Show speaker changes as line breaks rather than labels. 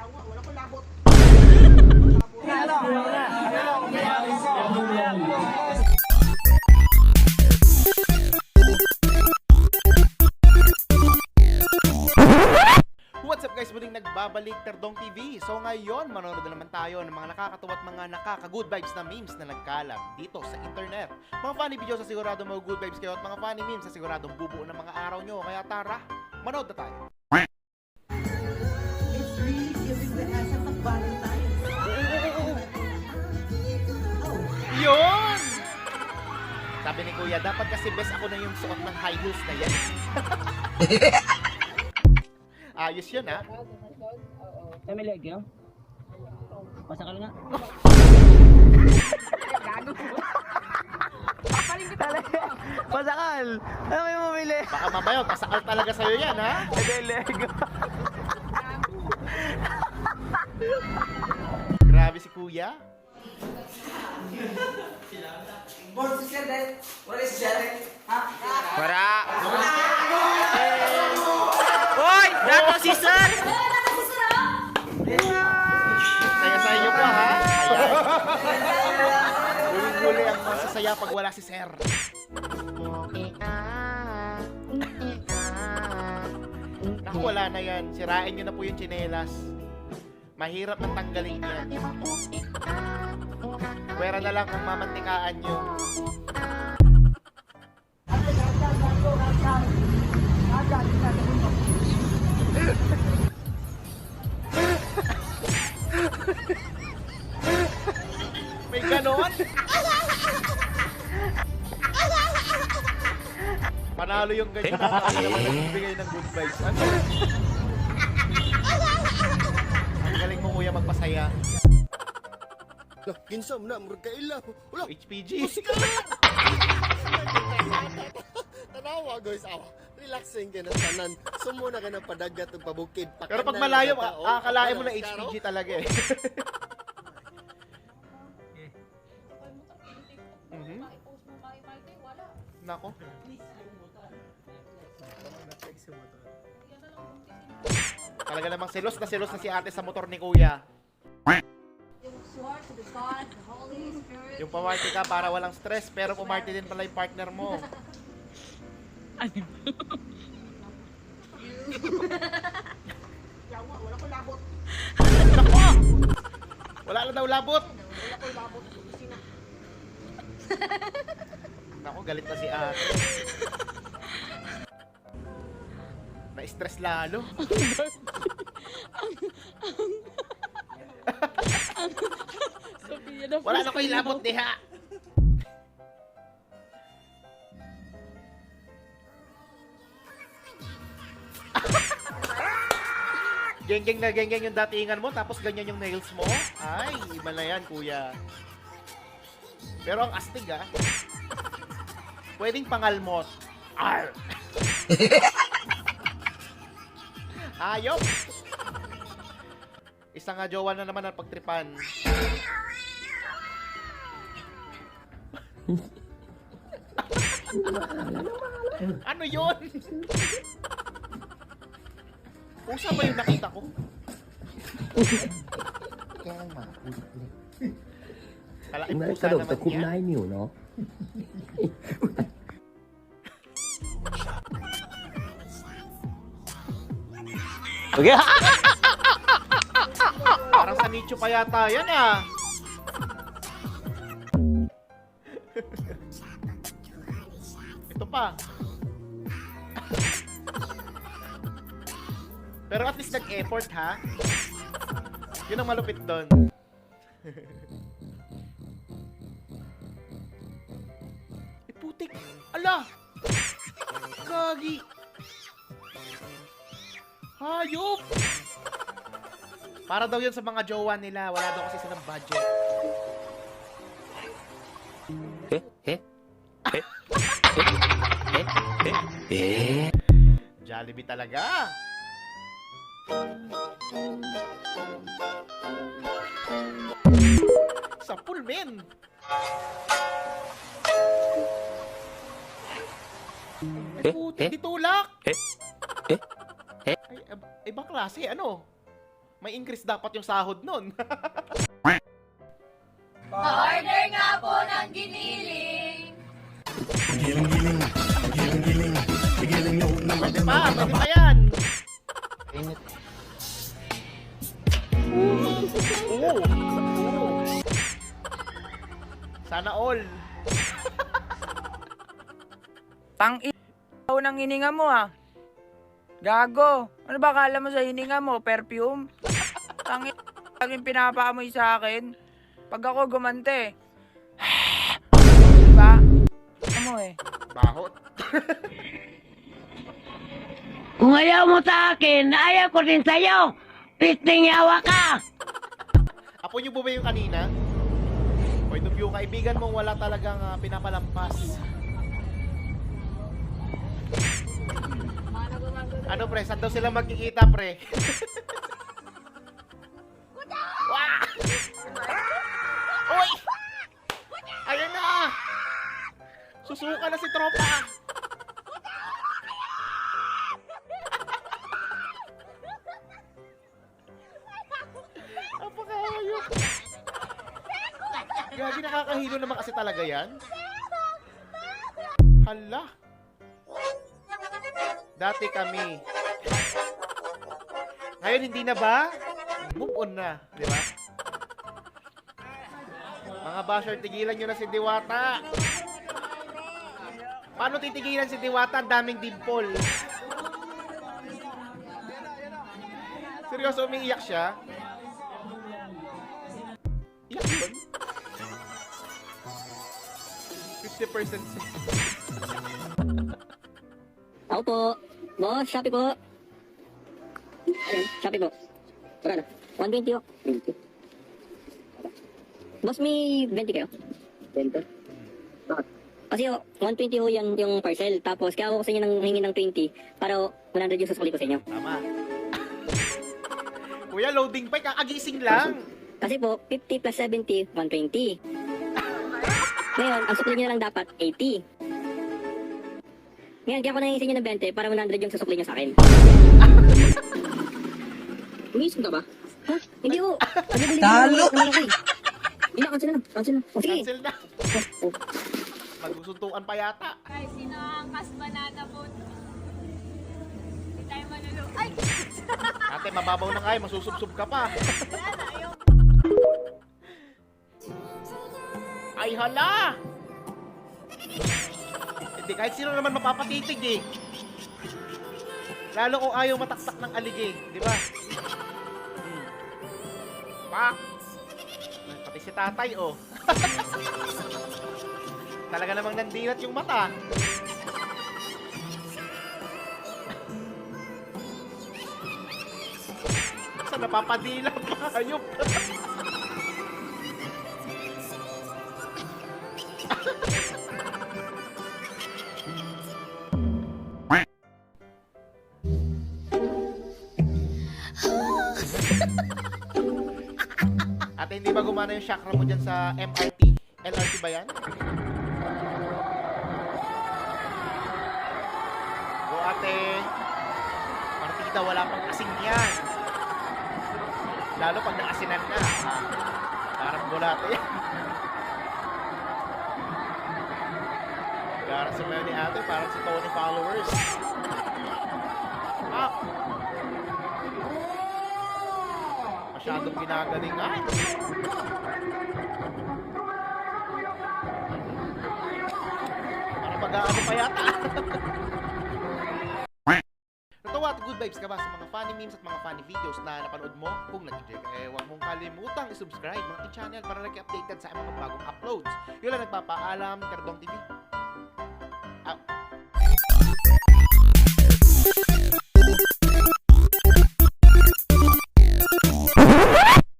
Wala ko labot. What's up guys? Muling nagbabalik Terdong TV. So ngayon, manonood na naman tayo ng mga nakakatuwa at mga nakaka-good vibes na memes na nagkalat dito sa internet. Mga funny videos sa sigurado mga good vibes kayo at mga funny memes sa siguradong bubuo ng mga araw nyo. Kaya tara, manood na tayo.
It's really giving the essence of Valentine's.
Yun! Sabi ni Kuya, dapat kasi best ako na yung suot ng high heels na yan. Ayos yun, ha?
Sa may leg yun? Pasakal nga. Pasakal! Ano kayo mamili?
Baka mamaya, pasakal talaga sa'yo yan, ha?
Ito yung leg.
Grabe si Kuya.
Para! Hoy! Dato si Sir!
Saya sa inyo po, ha? Guling-guli ang masasaya pag wala si Sir. Naku, wala na yan. Sirain nyo na po yung tsinelas. Mahirap nang tanggalin yan. Pwera na lang kung mamantikaan nyo. May ganon? Panalo yung ganyan na kaya naman nagbibigay ng good vibes. Ano? Ang galing mo kuya magpasaya.
Kinsam na, murkaila. Wala,
HPG.
tanawa guys, awa. Relaxing ka na tanan. Sumuna ka ng padagat ng pabukid.
Pero pag malayo, akalain mo na HPG talaga eh. Mhm. Nako. Talaga namang selos na si ate sa motor ni kuya. Yung pamarty ka para walang stress, pero pumarty din pala yung partner mo.
Wala ko labot.
Nako! Wala na daw labot.
Wala ko labot. Sina.
Nako, galit na si ate. Na-stress lalo. Wala na ko yung labot, diha. Geng-geng na geng-geng yung datingan mo, tapos ganyan yung nails mo. Ay, iba na yan, kuya. Pero ang astig, ah. Pwedeng pangalmot. Arr! Ayop! Isang nga jowa na naman ang pagtripan. Ano yun? Pusa ba yung nakita ko? Kala, pusa naman yan.
นิ้วเนาะ Okay.
Parang sa nicho pa yata yan ah. Ito pa. Pero at least nag-effort ha. Yun ang malupit doon. Putik. Ala! Gagi! Hayop! Para daw yun sa mga jowa nila. Wala daw kasi silang budget. Jollibee talaga. Sa pool, men. Putik, ditulak. Ay, ibang klase, ano? May increase dapat yung sahod nun.
Pa-order nga po ng giniling.
Pwede pa yan.
Init.
Oo. Sana all.
Tang-ina ng hininga mo ah. Gago. Ano ba akala mo sa hininga mo? Perfume? Tangin laging pinapaamoy sa akin. Pag ako gumante. Diba? Ano eh?
Bahot.
Kung ayaw mo sa akin, ayaw ko din sa'yo. Pisting yawa ka!
Apo niyo po ba yung kanina? Point of view, kaibigan mong wala talagang pinapalampas. Ano pre, saan daw sila magkikita pre? Wah! Uy! Ayan na! Susuka na si tropa! Apakahayop! Gagi, nakakahilo naman kasi talaga yan. Hala! Dati kami. Ngayon hindi na ba? Move on na, di ba? Mga basher, tigilan nyo na si Diwata. Paano titigilan si Diwata? Ang daming dimple. Seryoso, umiiyak siya? Iyak yun? 50%
Ako po. Boss, Shopee po. Ayun, Shopee po. Magkano? 120 po. 20. Boss, may 20 kayo? 20? Bakit? Kasi 120 ho yung parcel. Tapos kaya ako sa inyo nang hingi ng 20 para 100 yung susuli ko sa inyo.
Tama. Kuya, loading pa. Kakagising lang.
Kasi po, 50 plus 70, 120. Ngayon, ang susuli nyo na lang dapat 80. Ngayon, kaya ako nangingi sa inyo ng 20 para 100 yung susukli nyo sa akin. Umisip ka ba? Ha? Hindi ko. Talo! Hindi na, cancel na. Cancel na. O, sige.
Cancel na. Magsusuntukan pa yata.
Ay, sino ang kasbanata po? Hindi tayo manulo. Ay!
Ate, mababaw na nga eh. Masusubsub ka pa.
Wala na, ayaw.
Ay, hala! Hindi, kahit sino naman mapapatitig eh. Lalo kung ayaw mataktak ng alig eh. Di ba? Pak! Pati si tatay oh. Talaga namang nandilat yung mata. Saan napapadila pa? Ayop! Ate, hindi ba gumana yung chakra mo dyan sa MRT? LRT ba yan? Go ate. Partida, wala pang asing yan. Lalo pag naasinan na. Parang bulate yan. Garang sa ni ate, parang si Tony followers. Ah! Masyadong ginagalingan. Parang mag-aano pa yata. Natawa at good vibes ka ba sa mga funny memes at mga funny videos na napanood mo? Kung nag-enjoy ka, huwag mong kalimutang i-subscribe ng ating channel para lagi updated sa mga bagong uploads. Yun lang nagpapaalam, Kardong TV.